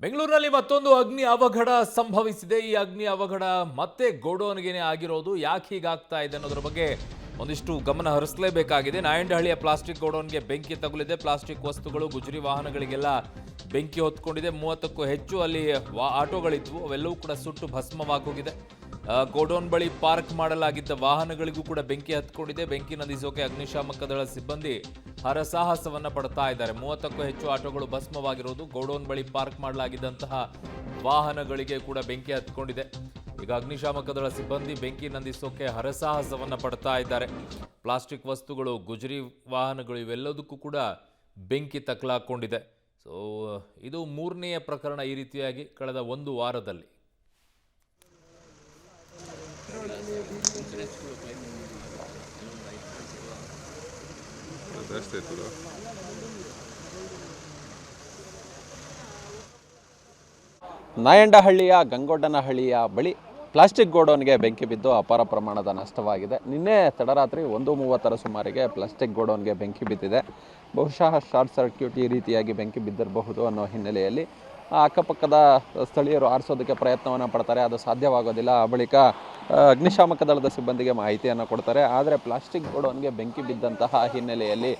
ಬೆಂಗಳೂರಿನಲ್ಲಿ ಮತ್ತೊಂದು ಅಗ್ನಿ ಅವಘಡ ಸಂಭವಿಸಿದೆ. ಈ ಅಗ್ನಿ ಅವಘಡ ಮತ್ತೆ ಗೋಡೌನ್ಗೆನೇ ಆಗಿರೋದು. ಯಾಕೆ ಹೀಗಾಗ್ತಾ ಇದೆ ಅನ್ನೋದ್ರ ಬಗ್ಗೆ ಒಂದಿಷ್ಟು ಗಮನ ಹರಿಸಲೇಬೇಕಾಗಿದೆ. ನಾಯಂಡಹಳ್ಳಿಯ ಪ್ಲಾಸ್ಟಿಕ್ ಗೋಡೌನ್ಗೆ ಬೆಂಕಿ ತಗುಲಿದೆ. ಪ್ಲಾಸ್ಟಿಕ್ ವಸ್ತುಗಳು, ಗುಜರಿ ವಾಹನಗಳಿಗೆಲ್ಲ ಬೆಂಕಿ ಹೊತ್ಕೊಂಡಿದೆ. 30ಕ್ಕೂ ಹೆಚ್ಚು ಅಲ್ಲಿ ಆಟೋಗಳಿದ್ವು, ಅವೆಲ್ಲವೂ ಕೂಡ ಸುಟ್ಟು ಭಸ್ಮವಾಗೋಗಿದೆ. ಗೋಡೌನ್ ಬಳಿ ಪಾರ್ಕ್ ಮಾಡಲಾಗಿದ್ದ ವಾಹನಗಳಿಗೂ ಕೂಡ ಬೆಂಕಿ ಹತ್ಕೊಂಡಿದೆ. ಬೆಂಕಿ ನಂದಿಸೋಕೆ ಅಗ್ನಿಶಾಮಕ ದಳ ಸಿಬ್ಬಂದಿ ಹರಸಾಹಸವನ್ನ ಪಡ್ತಾ ಇದ್ದಾರೆ. 30ಕ್ಕೂ ಹೆಚ್ಚು ಆಟೋಗಳು ಭಸ್ಮವಾಗಿರೋದು. ಗೋಡೌನ್ ಬಳಿ ಪಾರ್ಕ್ ಮಾಡಲಾಗಿದ್ದಂತಹ ವಾಹನಗಳಿಗೆ ಕೂಡ ಬೆಂಕಿ ಹತ್ಕೊಂಡಿದೆ. ಈಗ ಅಗ್ನಿಶಾಮಕ ದಳ ಸಿಬ್ಬಂದಿ ಬೆಂಕಿ ನಂದಿಸೋಕೆ ಹರಸಾಹಸವನ್ನ ಪಡ್ತಾ ಇದ್ದಾರೆ. ಪ್ಲಾಸ್ಟಿಕ್ ವಸ್ತುಗಳು, ಗುಜರಿ ವಾಹನಗಳು ಇವೆಲ್ಲದಕ್ಕೂ ಕೂಡ ಬೆಂಕಿ ತಕ್ಕಲಾಕೊಂಡಿದೆ. ಸೊ ಇದು ಮೂರನೆಯ ಪ್ರಕರಣ ಈ ರೀತಿಯಾಗಿ ಕಳೆದ ಒಂದು ವಾರದಲ್ಲಿ. ನಾಯಂಡಹಳ್ಳಿಯ ಗಂಗೊಡ್ಡನಹಳ್ಳಿಯ ಬಳಿ ಪ್ಲಾಸ್ಟಿಕ್ ಗೋಡೌನ್ಗೆ ಬೆಂಕಿ ಬಿದ್ದು ಅಪಾರ ಪ್ರಮಾಣದ ನಷ್ಟವಾಗಿದೆ. ನಿನ್ನೆ ತಡರಾತ್ರಿ 1:30 ಸುಮಾರಿಗೆ ಪ್ಲಾಸ್ಟಿಕ್ ಗೋಡೌನ್ಗೆ ಬೆಂಕಿ ಬಿದ್ದಿದೆ. ಬಹುಶಃ ಶಾರ್ಟ್ ಸರ್ಕ್ಯೂಟ್ ಈ ರೀತಿಯಾಗಿ ಬೆಂಕಿ ಬಿದ್ದಿರಬಹುದು ಅನ್ನೋ ಹಿನ್ನೆಲೆಯಲ್ಲಿ ಅಕ್ಕಪಕ್ಕದ ಸ್ಥಳೀಯರು ಆರಿಸೋದಕ್ಕೆ ಪ್ರಯತ್ನವನ್ನು ಪಡ್ತಾರೆ. ಅದು ಸಾಧ್ಯವಾಗೋದಿಲ್ಲ. ಆ ಬಳಿಕ ಅಗ್ನಿಶಾಮಕ ದಳದ ಸಿಬ್ಬಂದಿಗೆ ಮಾಹಿತಿಯನ್ನು ಕೊಡ್ತಾರೆ. ಆದರೆ ಪ್ಲಾಸ್ಟಿಕ್ ಗೋಡೌನ್ಗೆ ಬೆಂಕಿ ಬಿದ್ದಂತಹ ಹಿನ್ನೆಲೆಯಲ್ಲಿ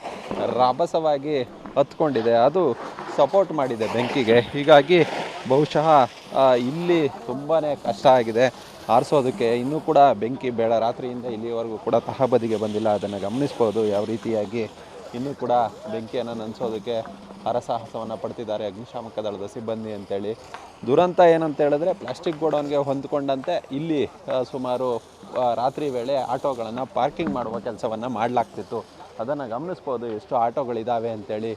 ರಭಸವಾಗಿ ಹತ್ಕೊಂಡಿದೆ, ಅದು ಸಪೋರ್ಟ್ ಮಾಡಿದೆ ಬೆಂಕಿಗೆ. ಹೀಗಾಗಿ ಬಹುಶಃ ಇಲ್ಲಿ ತುಂಬಾ ಕಷ್ಟ ಆಗಿದೆ ಆರಿಸೋದಕ್ಕೆ. ಇನ್ನೂ ಕೂಡ ಬೆಂಕಿ ರಾತ್ರಿಯಿಂದ ಇಲ್ಲಿವರೆಗೂ ಕೂಡ ತಹಬದಿಗೆ ಬಂದಿಲ್ಲ. ಅದನ್ನು ಗಮನಿಸ್ಬೋದು ಯಾವ ರೀತಿಯಾಗಿ ಇನ್ನೂ ಕೂಡ ಬೆಂಕಿಯನ್ನು ನಂದಿಸೋದಕ್ಕೆ ಹರಸಾಹಸವನ್ನು ಪಡ್ತಿದ್ದಾರೆ ಅಗ್ನಿಶಾಮಕ ದಳದ ಸಿಬ್ಬಂದಿ ಅಂತೇಳಿ. ದುರಂತ ಏನಂತ ಹೇಳಿದ್ರೆ, ಪ್ಲಾಸ್ಟಿಕ್ ಗೋಡೌನ್ಗೆ ಹೊಂದ್ಕೊಂಡಂತೆ ಇಲ್ಲಿ ಸುಮಾರು ರಾತ್ರಿ ವೇಳೆ ಆಟೋಗಳನ್ನು ಪಾರ್ಕಿಂಗ್ ಮಾಡುವ ಕೆಲಸವನ್ನು ಮಾಡಲಾಗ್ತಿತ್ತು. ಅದನ್ನು ಗಮನಿಸ್ಬೋದು ಎಷ್ಟು ಆಟೋಗಳಿದ್ದಾವೆ ಅಂತೇಳಿ.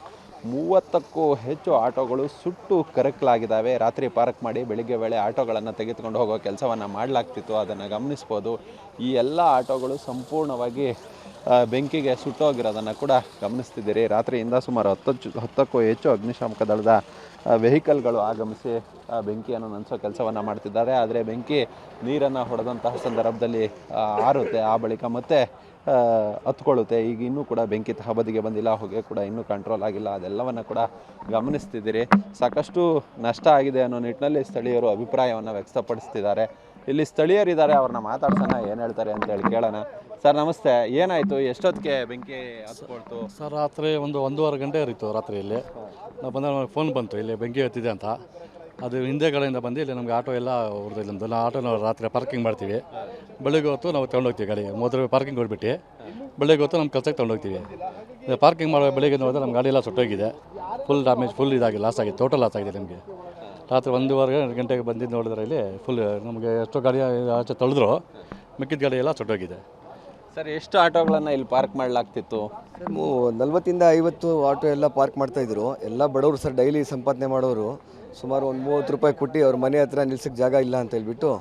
30ಕ್ಕೂ ಹೆಚ್ಚು ಆಟೋಗಳು ಸುಟ್ಟು ಕರಕಲಾಗಿದ್ದಾವೆ. ರಾತ್ರಿ ಪಾರ್ಕ್ ಮಾಡಿ ಬೆಳಿಗ್ಗೆ ವೇಳೆ ಆಟೋಗಳನ್ನು ತೆಗೆದುಕೊಂಡು ಹೋಗೋ ಕೆಲಸವನ್ನು ಮಾಡಲಾಗ್ತಿತ್ತು. ಅದನ್ನು ಗಮನಿಸ್ಬೋದು. ಈ ಎಲ್ಲ ಆಟೋಗಳು ಸಂಪೂರ್ಣವಾಗಿ ಬೆಂಕಿಗೆ ಸುಟ್ಟೋಗಿರೋದನ್ನು ಕೂಡ ಗಮನಿಸ್ತಿದ್ದೀರಿ. ರಾತ್ರಿಯಿಂದ ಸುಮಾರು 10ಕ್ಕೂ ಹೆಚ್ಚು ಅಗ್ನಿಶಾಮಕ ದಳದ ವೆಹಿಕಲ್ಗಳು ಆಗಮಿಸಿ ಬೆಂಕಿಯನ್ನು ನಂದಿಸೋ ಕೆಲಸವನ್ನು ಮಾಡ್ತಿದ್ದಾರೆ. ಆದರೆ ಬೆಂಕಿ ನೀರನ್ನು ಹೊಡೆದಂತಹ ಸಂದರ್ಭದಲ್ಲಿ ಆರುತ್ತೆ, ಆ ಬಳಿಕ ಮತ್ತೆ ಹತ್ಕೊಳ್ಳುತ್ತೆ. ಈಗ ಇನ್ನೂ ಕೂಡ ಬೆಂಕಿ ತಹಬದಿಗೆ ಬಂದಿಲ್ಲ, ಹೊಗೆ ಕೂಡ ಇನ್ನೂ ಕಂಟ್ರೋಲ್ ಆಗಿಲ್ಲ. ಅದೆಲ್ಲವನ್ನು ಕೂಡ ಗಮನಿಸ್ತಿದ್ದೀರಿ. ಸಾಕಷ್ಟು ನಷ್ಟ ಆಗಿದೆ ಅನ್ನೋ ನಿಟ್ಟಿನಲ್ಲಿ ಸ್ಥಳೀಯರು ಅಭಿಪ್ರಾಯವನ್ನು ವ್ಯಕ್ತಪಡಿಸ್ತಿದ್ದಾರೆ. ಇಲ್ಲಿ ಸ್ಥಳೀಯರಿದ್ದಾರೆ, ಅವ್ರನ್ನ ಮಾತಾಡ್ಸೋಣ, ಏನು ಹೇಳ್ತಾರೆ ಅಂತೇಳಿ ಕೇಳೋಣ. ಸರ್ ನಮಸ್ತೆ, ಏನಾಯಿತು? ಎಷ್ಟೊತ್ತಿಗೆ ಬೆಂಕಿ ಹತ್ಕೊಳ್ತು? ಸರ್ ರಾತ್ರಿ 1-1:30 ಗಂಟೆ ಇರಿತ್ತು. ರಾತ್ರಿಯಲ್ಲಿ ನಾವು ಬಂದಾಗ ಫೋನ್ ಬಂತು ಇಲ್ಲಿ ಬೆಂಕಿ ಹತ್ತಿದೆ ಅಂತ. ಅದು ಹಿಂದೆ ಕಡೆಯಿಂದ ಬಂದು ಇಲ್ಲಿ ನಮಗೆ ಆಟೋ ಎಲ್ಲ ಹೊಡೆದಿಲ್ಲ. ನಮ್ಮದು ನಾವು ಆಟೋ ನಾವು ರಾತ್ರಿ ಪಾರ್ಕಿಂಗ್ ಮಾಡ್ತೀವಿ. ಬೆಳಿಗ್ಗೆ ಹೊತ್ತು ನಾವು ತೊಗೊಂಡೋಗ್ತೀವಿ ಗಾಡಿ. ಮೊದಲು ಪಾರ್ಕಿಂಗ್ ಹೊಡ್ಬಿಟ್ಟು ಬೆಳಿಗ್ಗೆ ಹೊತ್ತು ನಮ್ಮ ಕೆಲಸಕ್ಕೆ ತೊಗೊಂಡೋಗ್ತೀವಿ. ಪಾರ್ಕಿಂಗ್ ಮಾಡೋ ಬೆಳಿಗ್ಗೆ ನೋಡಿದ್ರೆ ನಮ್ಮ ಗಾಡಿ ಎಲ್ಲ ಸುಟ್ಟೋಗಿದೆ. ಫುಲ್ ಡ್ಯಾಮೇಜ್, ಫುಲ್ ಇದಾಗಿ ಲಾಸ್ ಆಗಿದೆ, ಟೋಟಲ್ ಲಾಸ್ ಆಗಿದೆ ನಮಗೆ. ರಾತ್ರಿ 1:15 ಗಂಟೆಗೆ ಬಂದಿದ್ದು ನೋಡಿದ್ರೆ ಇಲ್ಲಿ ಫುಲ್ ನಮಗೆ ಎಷ್ಟೋ ಗಾಡಿ ಆಚೆ ತೊಳೆದ್ರು, ಮಿಕ್ಕಿದ ಗಾಡಿ ಎಲ್ಲ ಸುಟ್ಟೋಗಿದೆ. ಸರ್ ಎಷ್ಟು ಆಟೋಗಳನ್ನು ಇಲ್ಲಿ ಪಾರ್ಕ್ ಮಾಡಲಾಗ್ತಿತ್ತು? 40-50 ಆಟೋ ಎಲ್ಲ ಪಾರ್ಕ್ ಮಾಡ್ತಾಯಿದ್ರು. ಎಲ್ಲ ಬಡವರು ಸರ್, ಡೈಲಿ ಸಂಪಾದನೆ ಮಾಡೋರು. ಸುಮಾರು ಒಂದು 30 ರೂಪಾಯಿ ಕೊಟ್ಟು ಅವ್ರ ಮನೆ ಹತ್ರ ನಿಲ್ಸಕ್ಕೆ ಜಾಗ ಇಲ್ಲ ಅಂತ ಹೇಳ್ಬಿಟ್ಟು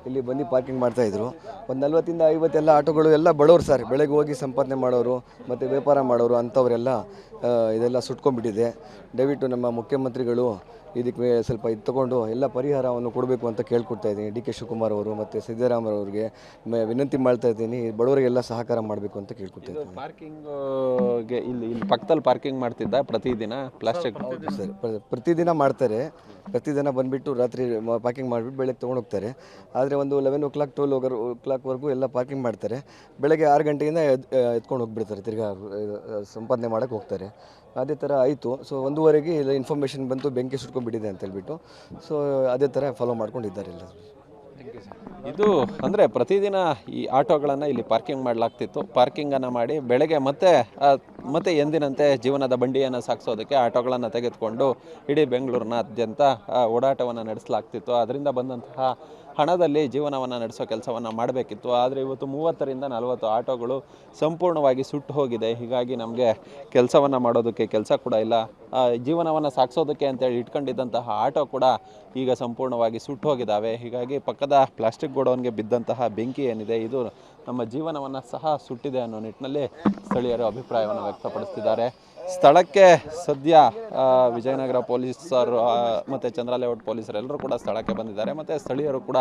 ಇಲ್ಲಿ ಬಂದು ಪಾರ್ಕಿಂಗ್ ಮಾಡ್ತಾಯಿದ್ರು. ಒಂದು 40-50 ಎಲ್ಲ ಆಟೋಗಳು ಎಲ್ಲ ಬಡವರು ಸರ್, ಬೆಳಗ್ಗೆ ಹೋಗಿ ಸಂಪಾದನೆ ಮಾಡೋರು ಮತ್ತು ವ್ಯಾಪಾರ ಮಾಡೋರು ಅಂಥವರೆಲ್ಲ ಇದೆಲ್ಲ ಸುಟ್ಕೊಂಡ್ಬಿಟ್ಟಿದೆ. ದಯವಿಟ್ಟು ನಮ್ಮ ಮುಖ್ಯಮಂತ್ರಿಗಳು ಇದಕ್ಕೆ ಸ್ವಲ್ಪ ಇದು ತೊಗೊಂಡು ಎಲ್ಲ ಪರಿಹಾರವನ್ನು ಕೊಡಬೇಕು ಅಂತ ಕೇಳ್ಕೊಡ್ತಾ ಇದ್ದೀನಿ. ಡಿ ಕೆ ಶಿವಕುಮಾರ್ ಅವರು ಮತ್ತು ಸಿದ್ದರಾಮಯ್ಯವ್ರಿಗೆ ವಿನಂತಿ ಮಾಡ್ತಾ ಇದ್ದೀನಿ. ಬಡವರಿಗೆಲ್ಲ ಸಹಕಾರ ಮಾಡಬೇಕು ಅಂತ ಕೇಳ್ಕೊಡ್ತಾ ಇದ್ದೀನಿ. ಪಾರ್ಕಿಂಗ್ಗೆ ಇಲ್ಲಿ ಪಕ್ಕದಲ್ಲಿ ಪಾರ್ಕಿಂಗ್ ಮಾಡ್ತಿದ್ದ ಪ್ರತಿದಿನ ಪ್ಲಾಸ್ಟಿಕ್? ಸರ್, ಪ್ರತಿದಿನ ಮಾಡ್ತಾರೆ. ಪ್ರತಿದಿನ ಬಂದುಬಿಟ್ಟು ರಾತ್ರಿ ಪಾರ್ಕಿಂಗ್ ಮಾಡಿಬಿಟ್ಟು ಬೆಳಗ್ಗೆ ತೊಗೊಂಡೋಗ್ತಾರೆ. ಆದರೆ ಒಂದು 11 o'clock 12 o'clockವರೆಗೂ ಎಲ್ಲ ಪಾರ್ಕಿಂಗ್ ಮಾಡ್ತಾರೆ. ಬೆಳಗ್ಗೆ 6 ಗಂಟೆಯಿಂದ ಎತ್ಕೊಂಡು ಹೋಗ್ಬಿಡ್ತಾರೆ, ತಿರ್ಗಾ ಸಂಪಾದನೆ ಮಾಡೋಕ್ಕೆ ಹೋಗ್ತಾರೆ. ಅದೇ ಥರ ಆಯಿತು. ಸೊ 1:30ಗೆ ಇಲ್ಲ ಇನ್ಫಾರ್ಮೇಷನ್ ಬಂತು ಬೆಂಕಿ ಸುಟ್ಕೊಂಡ್ಬಿಟ್ಟಿದೆ ಅಂತ ಹೇಳ್ಬಿಟ್ಟು. ಸೊ ಅದೇ ಥರ ಫಾಲೋ ಮಾಡ್ಕೊಂಡಿದ್ದಾರೆ ಎಲ್ಲ. ಇದು ಅಂದರೆ ಪ್ರತಿದಿನ ಈ ಆಟೋಗಳನ್ನು ಇಲ್ಲಿ ಪಾರ್ಕಿಂಗ್ ಮಾಡಲಾಗ್ತಿತ್ತು. ಪಾರ್ಕಿಂಗನ್ನು ಮಾಡಿ ಬೆಳಗ್ಗೆ ಮತ್ತೆ ಎಂದಿನಂತೆ ಜೀವನದ ಬಂಡಿಯನ್ನು ಸಾಗಿಸೋದಕ್ಕೆ ಆಟೋಗಳನ್ನು ತೆಗೆದುಕೊಂಡು ಇಡೀ ಬೆಂಗಳೂರಿನಾದ್ಯಂತ ಓಡಾಟವನ್ನು ನಡೆಸಲಾಗ್ತಿತ್ತು. ಅದರಿಂದ ಬಂದಂತಹ ಹಣದಲ್ಲಿ ಜೀವನವನ್ನು ನಡೆಸೋ ಕೆಲಸವನ್ನು ಮಾಡಬೇಕಿತ್ತು. ಆದರೆ ಇವತ್ತು 30-40 ಆಟೋಗಳು ಸಂಪೂರ್ಣವಾಗಿ ಸುಟ್ಟು ಹೋಗಿದೆ. ಹೀಗಾಗಿ ನಮಗೆ ಕೆಲಸವನ್ನು ಮಾಡೋದಕ್ಕೆ ಕೆಲಸ ಕೂಡ ಇಲ್ಲ. ಜೀವನವನ್ನು ಸಾಗಿಸೋದಕ್ಕೆ ಅಂತೇಳಿ ಇಟ್ಕೊಂಡಿದ್ದಂತಹ ಆಟೋ ಕೂಡ ಈಗ ಸಂಪೂರ್ಣವಾಗಿ ಸುಟ್ಟು ಹೋಗಿದ್ದಾವೆ. ಹೀಗಾಗಿ ಪಕ್ಕದ ಪ್ಲಾಸ್ಟಿಕ್ ಗೋಡೌನ್ಗೆ ಬಿದ್ದಂತಹ ಬೆಂಕಿ ಏನಿದೆ, ಇದು ನಮ್ಮ ಜೀವನವನ್ನು ಸಹ ಸುಟ್ಟಿದೆ ಅನ್ನೋ ನಿಟ್ಟಿನಲ್ಲಿ ಸ್ಥಳೀಯರು ಅಭಿಪ್ರಾಯವನ್ನು ವ್ಯಕ್ತಪಡಿಸ್ತಿದ್ದಾರೆ. ಸ್ಥಳಕ್ಕೆ ಸದ್ಯ ವಿಜಯನಗರ ಪೊಲೀಸರು ಮತ್ತು ಚಂದ್ರ ಲೇಔಟ್ ಪೊಲೀಸರೆಲ್ಲರೂ ಕೂಡ ಸ್ಥಳಕ್ಕೆ ಬಂದಿದ್ದಾರೆ ಮತ್ತು ಸ್ಥಳೀಯರು ಕೂಡ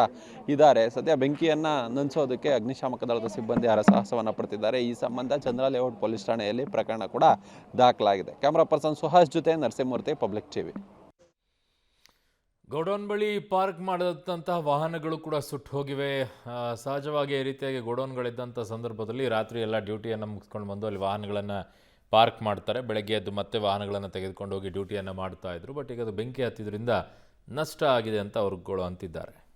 ಇದ್ದಾರೆ. ಸದ್ಯ ಬೆಂಕಿಯನ್ನು ನಂದಿಸೋದಕ್ಕೆ ಅಗ್ನಿಶಾಮಕ ದಳದ ಸಿಬ್ಬಂದಿ ಹರಸಾಹಸವನ್ನು ಪಡ್ತಿದ್ದಾರೆ. ಈ ಸಂಬಂಧ ಚಂದ್ರ ಲೇಔಟ್ ಪೊಲೀಸ್ ಠಾಣೆಯಲ್ಲಿ ಪ್ರಕರಣ ಕೂಡ ದಾಖಲಾಗಿದೆ. ಕ್ಯಾಮ್ರಾ ಪರ್ಸನ್ ಸುಹಾಸ್ ಜೊತೆ ನರಸಿಂಹಮೂರ್ತಿ, ಪಬ್ಲಿಕ್ ಟಿವಿ. ಗೋಡೌನ್ ಬಳಿ ಪಾರ್ಕ್ ಮಾಡಿದಂತಹ ವಾಹನಗಳು ಕೂಡ ಸುಟ್ಟು ಹೋಗಿವೆ. ಸಹಜವಾಗಿ ಈ ರೀತಿಯಾಗಿ ಗೋಡೌನ್ಗಳಿದ್ದಂಥ ಸಂದರ್ಭದಲ್ಲಿ ರಾತ್ರಿ ಎಲ್ಲ ಡ್ಯೂಟಿಯನ್ನು ಮುಗಿಸ್ಕೊಂಡು ಬಂದು ಅಲ್ಲಿ ವಾಹನಗಳನ್ನು ಪಾರ್ಕ್ ಮಾಡ್ತಾರೆ. ಬೆಳಗ್ಗೆ ಎದ್ದು ಮತ್ತೆ ವಾಹನಗಳನ್ನು ತೆಗೆದುಕೊಂಡು ಹೋಗಿ ಡ್ಯೂಟಿಯನ್ನು ಮಾಡ್ತಾ ಇದ್ರು. ಬಟ್ ಈಗ ಅದು ಬೆಂಕಿ ಹತ್ತಿದ್ರಿಂದ ನಷ್ಟ ಆಗಿದೆ ಅಂತ ಅವ್ರುಗಳು ಅಂತಿದ್ದಾರೆ.